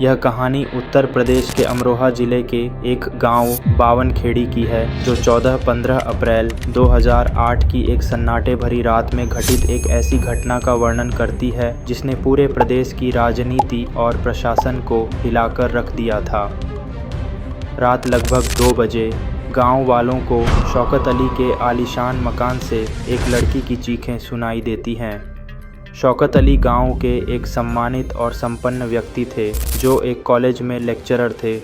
यह कहानी उत्तर प्रदेश के अमरोहा जिले के एक गांव बावनखेड़ी की है, जो 14-15 अप्रैल 2008 की एक सन्नाटे भरी रात में घटित एक ऐसी घटना का वर्णन करती है जिसने पूरे प्रदेश की राजनीति और प्रशासन को हिलाकर रख दिया था। रात लगभग 2 बजे गांव वालों को शौकत अली के आलीशान मकान से एक लड़की की चीखें सुनाई देती हैं। शौकत अली गांव के एक सम्मानित और संपन्न व्यक्ति थे, जो एक कॉलेज में लेक्चरर थे।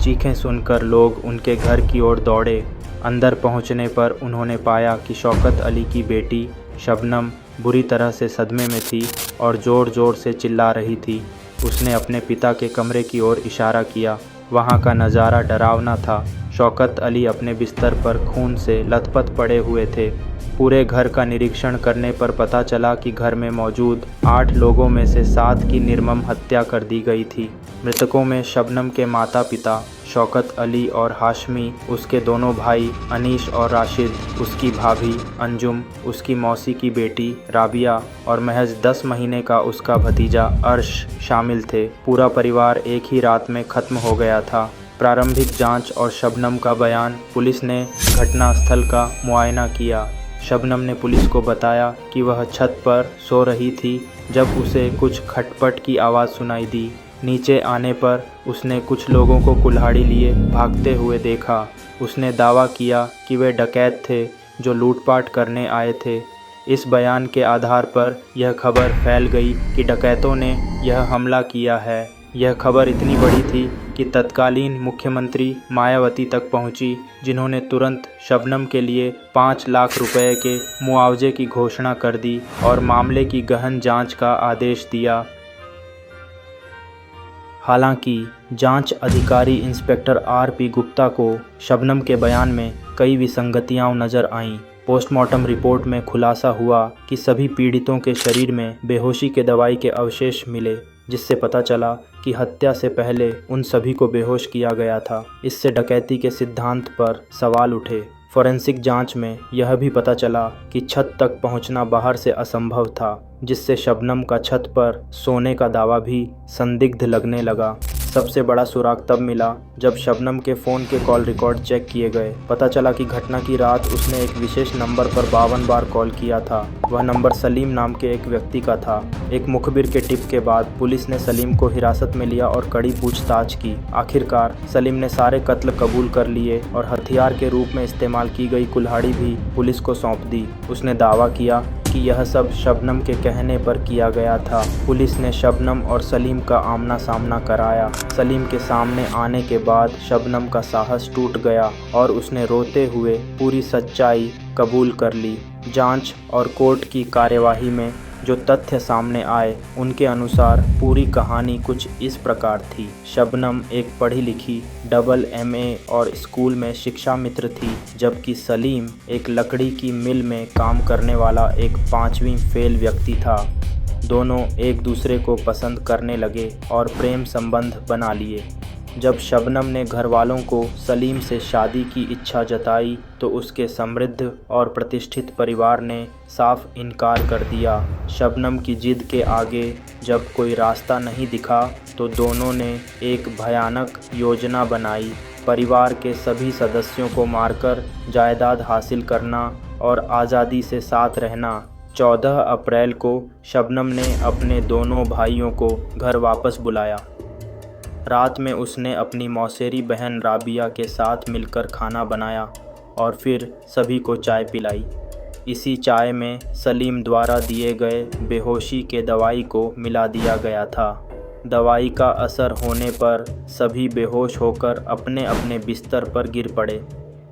चीखें सुनकर लोग उनके घर की ओर दौड़े। अंदर पहुंचने पर उन्होंने पाया कि शौकत अली की बेटी शबनम बुरी तरह से सदमे में थी और ज़ोर ज़ोर से चिल्ला रही थी। उसने अपने पिता के कमरे की ओर इशारा किया। वहां का नज़ारा डरावना था। शौकत अली अपने बिस्तर पर खून से लथपथ पड़े हुए थे। पूरे घर का निरीक्षण करने पर पता चला कि घर में मौजूद 8 लोगों में से 7 की निर्मम हत्या कर दी गई थी। मृतकों में शबनम के माता पिता शौकत अली और हाशमी, उसके दोनों भाई अनीश और राशिद, उसकी भाभी अंजुम, उसकी मौसी की बेटी राबिया और महज 10 महीने का उसका भतीजा अर्श शामिल थे। पूरा परिवार एक ही रात में खत्म हो गया था। प्रारंभिक जांच और शबनम का बयान। पुलिस ने घटनास्थल का मुआयना किया। शबनम ने पुलिस को बताया कि वह छत पर सो रही थी जब उसे कुछ खटपट की आवाज़ सुनाई दी। नीचे आने पर उसने कुछ लोगों को कुल्हाड़ी लिए भागते हुए देखा। उसने दावा किया कि वे डकैत थे जो लूटपाट करने आए थे। इस बयान के आधार पर यह खबर फैल गई कि डकैतों ने यह हमला किया है। यह खबर इतनी बड़ी थी कि तत्कालीन मुख्यमंत्री मायावती तक पहुंची, जिन्होंने तुरंत शबनम के लिए 5 लाख रुपए के मुआवजे की घोषणा कर दी और मामले की गहन जांच का आदेश दिया। हालांकि जांच अधिकारी इंस्पेक्टर आर.पी. गुप्ता को शबनम के बयान में कई विसंगतियां नजर आईं। पोस्टमार्टम रिपोर्ट में खुलासा हुआ कि सभी पीड़ितों के शरीर में बेहोशी के दवाई के अवशेष मिले, जिससे पता चला कि हत्या से पहले उन सभी को बेहोश किया गया था। इससे डकैती के सिद्धांत पर सवाल उठे। फोरेंसिक जांच में यह भी पता चला कि छत तक पहुंचना बाहर से असंभव था, जिससे शबनम का छत पर सोने का दावा भी संदिग्ध लगने लगा। सबसे बड़ा सुराग तब मिला जब शबनम के फ़ोन के कॉल रिकॉर्ड चेक किए गए। पता चला कि घटना की रात उसने एक विशेष नंबर पर 52 बार कॉल किया था। वह नंबर सलीम नाम के एक व्यक्ति का था। एक मुखबिर के टिप के बाद पुलिस ने सलीम को हिरासत में लिया और कड़ी पूछताछ की। आखिरकार सलीम ने सारे कत्ल कबूल कर लिए और हथियार के रूप में इस्तेमाल की गई कुल्हाड़ी भी पुलिस को सौंप दी। उसने दावा किया कि यह सब शबनम के कहने पर किया गया था। पुलिस ने शबनम और सलीम का आमना सामना कराया। सलीम के सामने आने के बाद शबनम का साहस टूट गया और उसने रोते हुए पूरी सच्चाई कबूल कर ली। जांच और कोर्ट की कार्यवाही में जो तथ्य सामने आए, उनके अनुसार पूरी कहानी कुछ इस प्रकार थी। शबनम एक पढ़ी लिखी डबल MA और स्कूल में शिक्षा मित्र थी, जबकि सलीम एक लकड़ी की मिल में काम करने वाला एक 5वीं फेल व्यक्ति था। दोनों एक दूसरे को पसंद करने लगे और प्रेम संबंध बना लिए। जब शबनम ने घर वालों को सलीम से शादी की इच्छा जताई तो उसके समृद्ध और प्रतिष्ठित परिवार ने साफ इनकार कर दिया। शबनम की जिद के आगे जब कोई रास्ता नहीं दिखा तो दोनों ने एक भयानक योजना बनाई। परिवार के सभी सदस्यों को मारकर जायदाद हासिल करना और आज़ादी से साथ रहना। 14 अप्रैल को शबनम ने अपने दोनों भाइयों को घर वापस बुलाया। रात में उसने अपनी मौसेरी बहन राबिया के साथ मिलकर खाना बनाया और फिर सभी को चाय पिलाई। इसी चाय में सलीम द्वारा दिए गए बेहोशी के दवाई को मिला दिया गया था। दवाई का असर होने पर सभी बेहोश होकर अपने अपने बिस्तर पर गिर पड़े।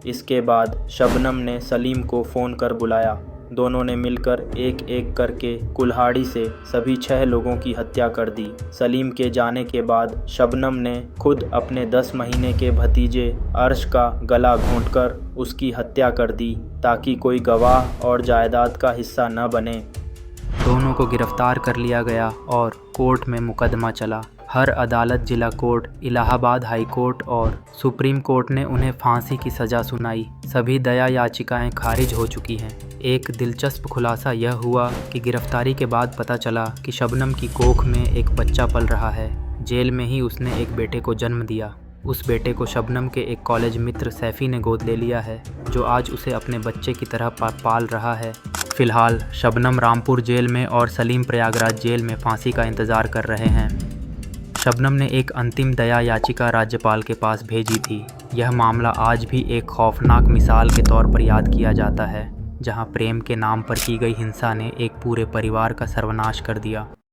इसके बाद शबनम ने सलीम को फ़ोन कर बुलाया। दोनों ने मिलकर एक एक करके कुल्हाड़ी से सभी 6 लोगों की हत्या कर दी। सलीम के जाने के बाद शबनम ने खुद अपने 10 महीने के भतीजे अर्श का गला घोंटकर उसकी हत्या कर दी, ताकि कोई गवाह और जायदाद का हिस्सा न बने। दोनों को गिरफ्तार कर लिया गया और कोर्ट में मुकदमा चला। हर अदालत, जिला कोर्ट, इलाहाबाद हाई कोर्ट और सुप्रीम कोर्ट ने उन्हें फांसी की सज़ा सुनाई। सभी दया याचिकाएं खारिज हो चुकी हैं। एक दिलचस्प खुलासा यह हुआ कि गिरफ्तारी के बाद पता चला कि शबनम की कोख में एक बच्चा पल रहा है, जेल में ही उसने एक बेटे को जन्म दिया। उस बेटे को शबनम के एक कॉलेज मित्र सैफ़ी ने गोद ले लिया है, जो आज उसे अपने बच्चे की तरह पाल रहा है। फिलहाल शबनम रामपुर जेल में और सलीम प्रयागराज जेल में फांसी का इंतज़ार कर रहे हैं। शबनम ने एक अंतिम दया याचिका राज्यपाल के पास भेजी थी। यह मामला आज भी एक खौफनाक मिसाल के तौर पर याद किया जाता है, जहां प्रेम के नाम पर की गई हिंसा ने एक पूरे परिवार का सर्वनाश कर दिया।